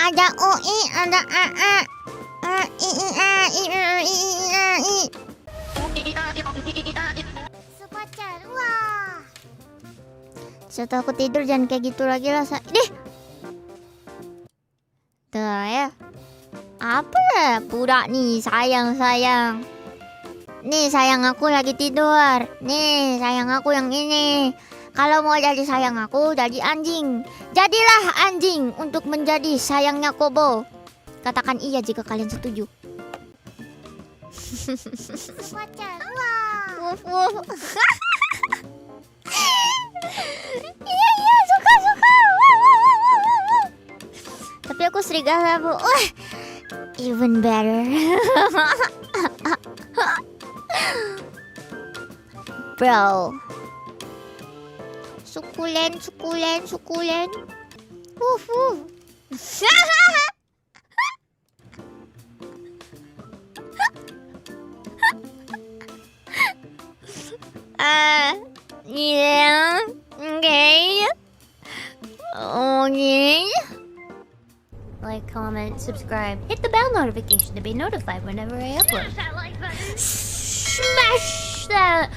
Ada UI, ada AA. I, A, I, I. Sepacar, wah. Setelah aku tidur jangan kayak gitu lagi lah. Deh. Tuh ya. Apa ya? Pura nih, sayang. Nih sayang aku lagi tidur. Nih sayang aku yang ini. Kalau mau jadi sayang aku, jadi anjing. Jadilah anjing untuk menjadi sayangnya Kobo. Katakan iya jika kalian setuju. Pacar, wah. Wuf. Iya, suka. Wah. Tapi aku serigala, Bu. Wah, even better. Bro. Sukulen. Wuf. Yeah. Okay. Like, comment, subscribe, hit the bell notification to be notified whenever I upload. Yes, I like that. Smash that